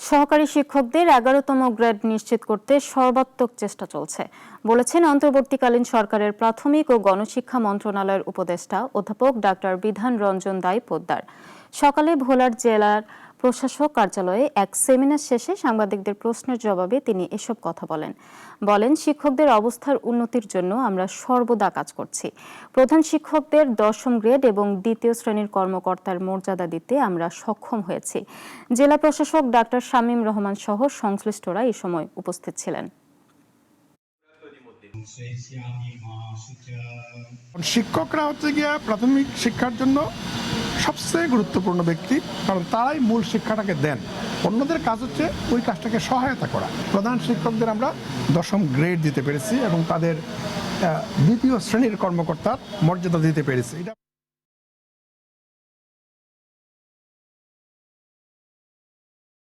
সহকারী শিক্ষকদের 11তম গ্রেড নিশ্চিত করতে সর্বাত্মক চেষ্টা চলছে বলেছেন অন্তর্বর্তীকালীন সরকারের প্রাথমিক ও গণশিক্ষা মন্ত্রণালয়ের উপদেষ্টা অধ্যাপক ডাক্তার বিধান রঞ্জন দাই পোদ্দার। সকালে ভোলার জেলার প্রশাসক কার্যালয়ে এক সেমিনার শেষে সাংবাদিকদের প্রশ্নের জবাবে তিনি এসব কথা বলেন শিক্ষকদের অবস্থার উন্নতির জন্য আমরা সর্বদা কাজ করছি। প্রধান শিক্ষকদের 10ম গ্রেড এবং দ্বিতীয় শ্রেণীর কর্মকর্তার মর্যাদা দিতে আমরা সক্ষম হয়েছি। জেলা প্রশাসক ডাক্তার শামীম রহমান সহ সংশ্লিষ্টরা এই সময় উপস্থিত ছিলেন। শিক্ষকরা হচ্ছে গিয়া প্রাথমিক শিক্ষার জন্য সবচেয়ে গুরুত্বপূর্ণ ব্যক্তি, কারণ তারাই মূল শিক্ষাটাকে দেন। অন্যদের কাজ হচ্ছে ওই কাজটাকে সহায়তা করা। প্রধান শিক্ষকদের আমরা 10ম গ্রেড দিতে পেরেছি এবং তাদের দ্বিতীয় শ্রেণীর কর্মকর্তার মর্যাদা দিতে পেরেছি।